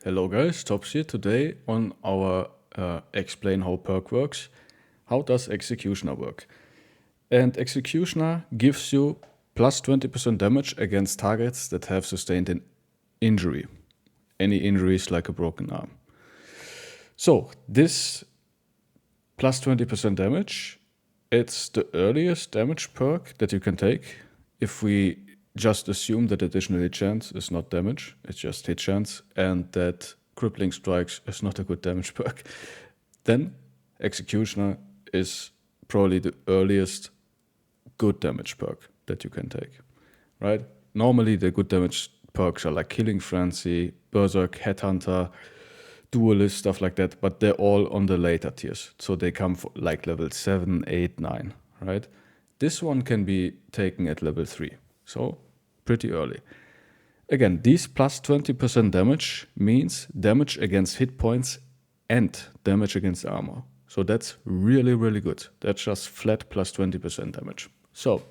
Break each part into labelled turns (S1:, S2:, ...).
S1: Hello guys, Tops here today on our explain how perk works. How does Executioner work? And Executioner gives you plus 20% damage against targets that have sustained an injury. Any injuries like a broken arm. So this plus 20% damage, it's the earliest damage perk that you can take. If we just assume that additional hit chance is not damage, it's just hit chance, and that crippling strikes is not a good damage perk, then Executioner is probably the earliest good damage perk that you can take, right? Normally the good damage perks are like Killing Frenzy, Berserk, Headhunter, Duelist, stuff like that, but they're all on the later tiers. So they come for like level 7, 8, 9, right? This one can be taken at level 3, so pretty early. Again, these plus 20% damage means damage against hit points and damage against armor. So that's really, really good. That's just flat plus 20% damage. So,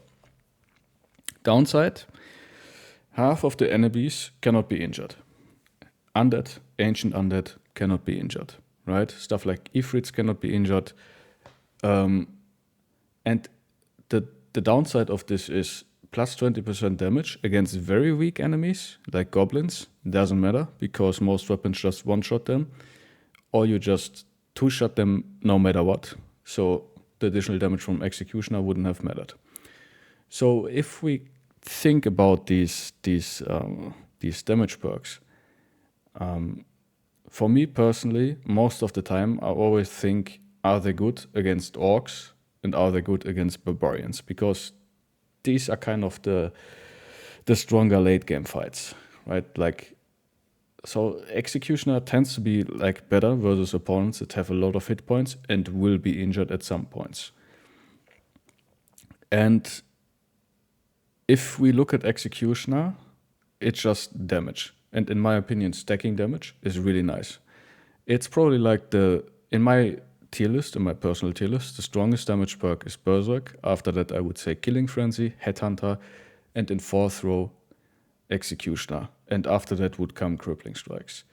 S1: downside, half of the enemies cannot be injured. Undead, ancient undead cannot be injured, right? Stuff like Ifrits cannot be injured. And the downside of this is plus 20% damage against very weak enemies, like goblins. Doesn't matter, because most weapons just one-shot them, or you just two-shot them no matter what. So the additional damage from Executioner wouldn't have mattered. So if we think about these damage perks, for me personally, most of the time, I always think, are they good against orcs and are they good against barbarians? Because these are kind of the stronger late game fights, right? Like, so Executioner tends to be like better versus opponents that have a lot of hit points and will be injured at some points. And if we look at Executioner, it's just damage. And in my opinion, stacking damage is really nice. It's probably like in my tier list, in my personal tier list, the strongest damage perk is Berserk. After that, I would say Killing Frenzy, Headhunter, and in fourth row, Executioner. And after that would come Crippling Strikes.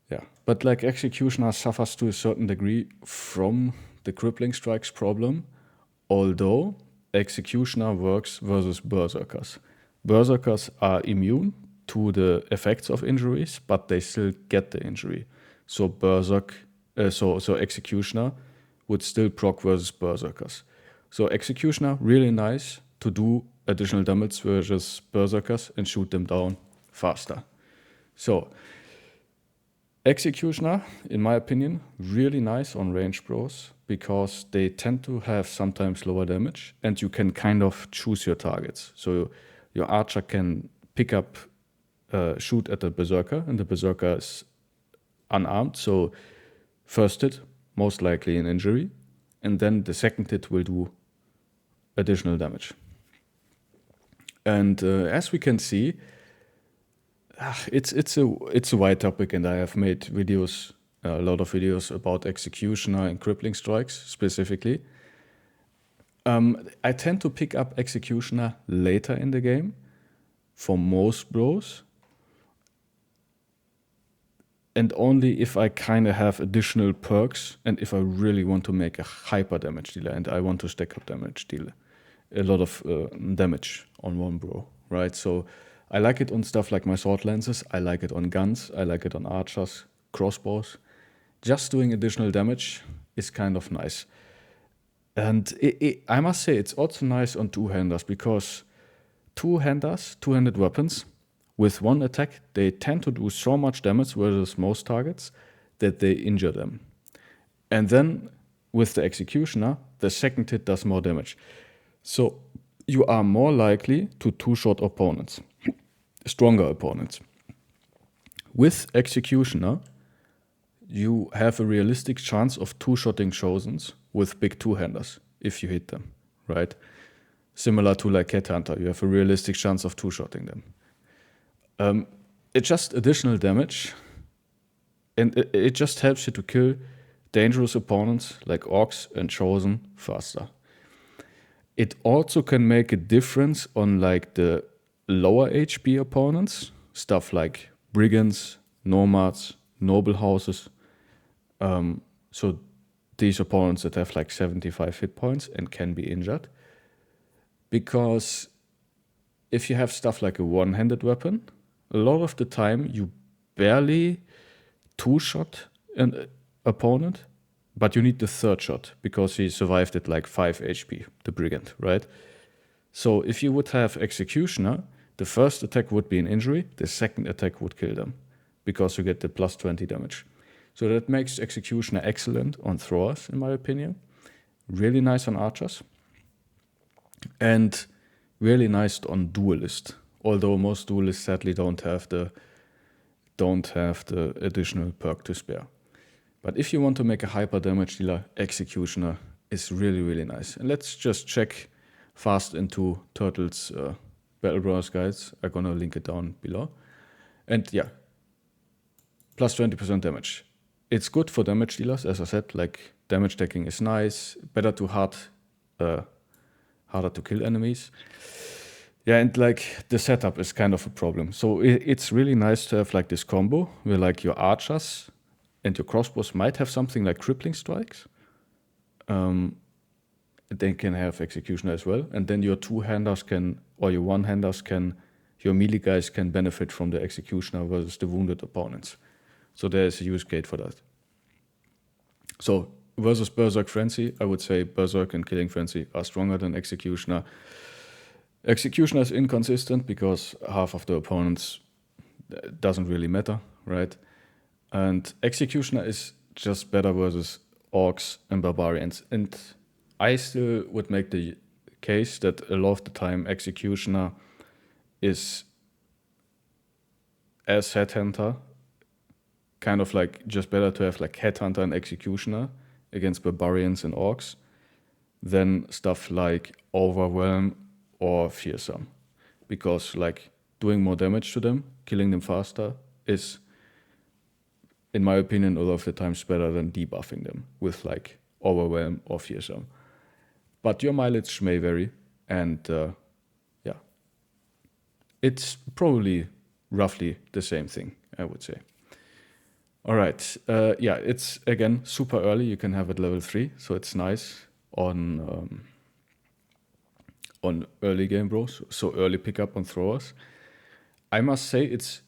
S1: Yeah, but like Executioner suffers to a certain degree from the Crippling Strikes problem, although Executioner works versus Berserkers. Berserkers are immune to the effects of injuries, but they still get the injury. So so Executioner would still proc versus Berserkers. So Executioner, really nice to do additional damage versus Berserkers and shoot them down faster. So Executioner, in my opinion, really nice on range bros because they tend to have sometimes lower damage and you can kind of choose your targets. So your archer can pick up, shoot at the berserker, and the berserker is unarmed. So first hit, most likely an injury, and then the second hit will do additional damage. And as we can see, it's a wide topic, and I have made videos, a lot of videos about Executioner and Crippling Strikes specifically. I tend to pick up Executioner later in the game for most bros, and only if I kind of have additional perks and if I really want to make a hyper damage dealer and I want to stack up damage dealer, a lot of damage on one bro, right? So I like it on stuff like my sword lances, I like it on guns, I like it on archers, crossbows. Just doing additional damage is kind of nice. And I must say, it's also nice on two-handers because two-handed weapons, with one attack, they tend to do so much damage versus most targets that they injure them. And then with the Executioner, the second hit does more damage. So you are more likely to two-shot opponents, stronger opponents. With Executioner, you have a realistic chance of two-shotting Chosens with big two-handers if you hit them, right? Similar to like Headhunter, you have a realistic chance of two-shotting them. It's just additional damage, and it just helps you to kill dangerous opponents like orcs and chosen faster. It also can make a difference on like the lower HP opponents, stuff like brigands, nomads, noble houses. So these opponents that have like 75 hit points and can be injured. Because if you have stuff like a one-handed weapon, a lot of the time you barely two-shot an opponent, but you need the third shot because he survived at like 5 HP, the brigand, right? So if you would have Executioner, the first attack would be an injury, the second attack would kill them because you get the plus 20 damage. So that makes Executioner excellent on throwers, in my opinion. Really nice on archers. And really nice on duelist. Although most duelists sadly don't have the additional perk to spare. But if you want to make a hyper damage dealer, Executioner is really, really nice. And let's just check fast into Turtle's Battle Brawlers guides. I'm gonna link it down below. And yeah, plus 20% damage. It's good for damage dealers, as I said, like damage stacking is nice, better to harder to kill enemies. Yeah, and like the setup is kind of a problem. So it's really nice to have like this combo where like your archers and your crossbows might have something like crippling strikes. They can have Executioner as well. And then your two-handers can, or your one-handers can, your melee guys can benefit from the Executioner versus the wounded opponents. So there's a use case for that. So versus Berserk Frenzy, I would say Berserk and Killing Frenzy are stronger than Executioner. Executioner is inconsistent because half of the opponents doesn't really matter, right? And Executioner is just better versus Orcs and Barbarians. And I still would make the case that a lot of the time Executioner is as Headhunter, kind of like just better to have like Headhunter and Executioner against Barbarians and Orcs than stuff like Overwhelm or Fearsome. Because like doing more damage to them, killing them faster is, in my opinion, a lot of the times better than debuffing them with like Overwhelm or Fearsome. But your mileage may vary, and yeah, it's probably roughly the same thing, I would say. All right, yeah, it's again super early. You can have it level 3, so it's nice on early game bros, so early pickup on throwers. I must say it's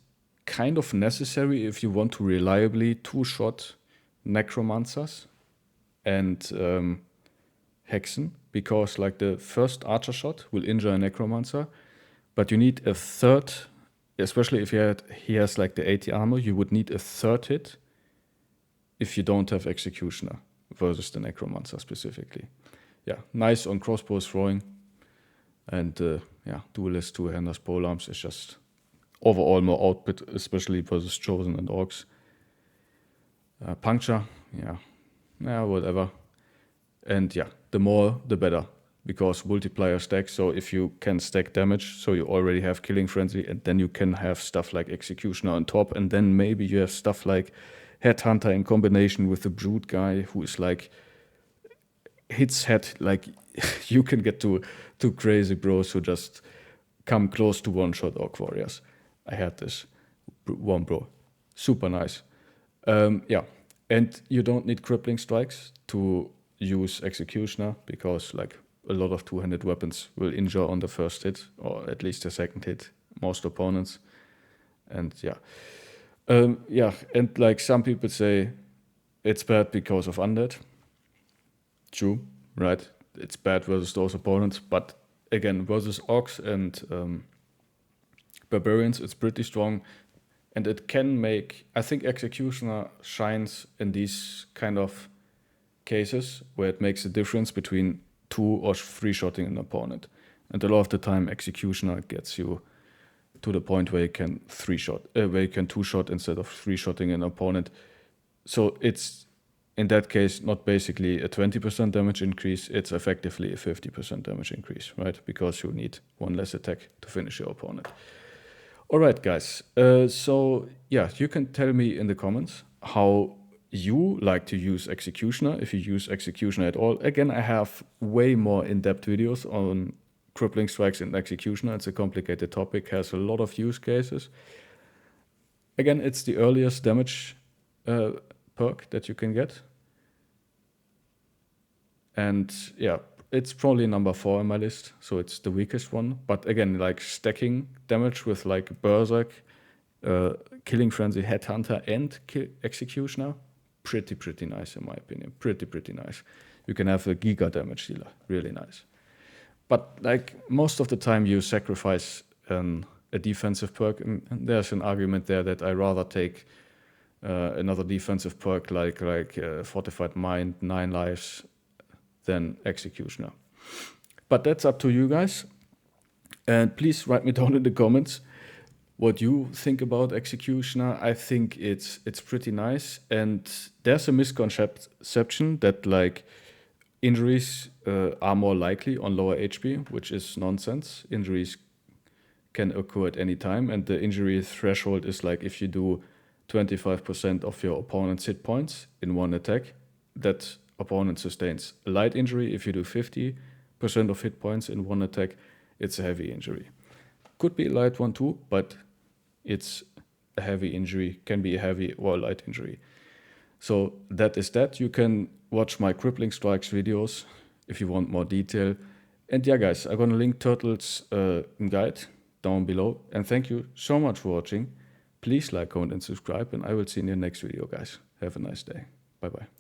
S1: kind of necessary if you want to reliably two-shot Necromancers and Hexen, because like the first archer shot will injure a Necromancer, but you need a third, especially if he has like the 80 armor, you would need a third hit if you don't have Executioner versus the Necromancer specifically. Yeah, nice on crossbows throwing, and yeah, duelist, two-handers, polearms is just overall more output, especially versus Chosen and Orcs. Puncture, yeah, whatever. And yeah, the more, the better, because multiplier stacks. So if you can stack damage, so you already have Killing Frenzy, and then you can have stuff like Executioner on top, and then maybe you have stuff like Headhunter in combination with the Brute guy, who is like, hits head, like you can get to crazy bros who just come close to one-shot Orc Warriors. I had this one bro, super nice. Yeah, and you don't need crippling strikes to use Executioner, because like a lot of two-handed weapons will injure on the first hit, or at least the second hit, most opponents. And yeah, yeah, and like some people say it's bad because of undead. True, right? It's bad versus those opponents, but again, versus Orcs and Barbarians, it's pretty strong, and it can make, I think Executioner shines in these kind of cases where it makes a difference between two or three-shotting an opponent. And a lot of the time, Executioner gets you to the point where you can where you can two-shot instead of three-shotting an opponent. So it's, in that case, not basically a 20% damage increase, it's effectively a 50% damage increase, right? Because you need one less attack to finish your opponent. All right, guys. So yeah, you can tell me in the comments how you like to use Executioner, if you use Executioner at all. Again, I have way more in-depth videos on crippling strikes and Executioner. It's a complicated topic, has a lot of use cases. Again, it's the earliest damage perk that you can get. And yeah, it's probably number 4 on my list, so it's the weakest one. But again, like stacking damage with like Berserk, Killing Frenzy, Headhunter, and Executioner, pretty nice in my opinion. Pretty nice. You can have a Giga damage dealer, really nice. But like most of the time, you sacrifice a defensive perk, and there's an argument there that I rather take another defensive perk like Fortified Mind, 9 lives, than Executioner. But that's up to you guys. And please write me down in the comments what you think about Executioner. I think it's pretty nice. And there's a misconception that like injuries are more likely on lower HP, which is nonsense. Injuries can occur at any time, and the injury threshold is like if you do 25% of your opponent's hit points in one attack, that opponent sustains a light injury. If you do 50% of hit points in one attack, it's a heavy injury. Could be a light one too, but it's a heavy injury, can be a heavy or a light injury. So that is that. You can watch my Crippling Strikes videos if you want more detail. And yeah, guys, I'm gonna link Turtle's guide down below. And thank you so much for watching. Please like, comment, and subscribe, and I will see you in the next video, guys. Have a nice day. Bye-bye.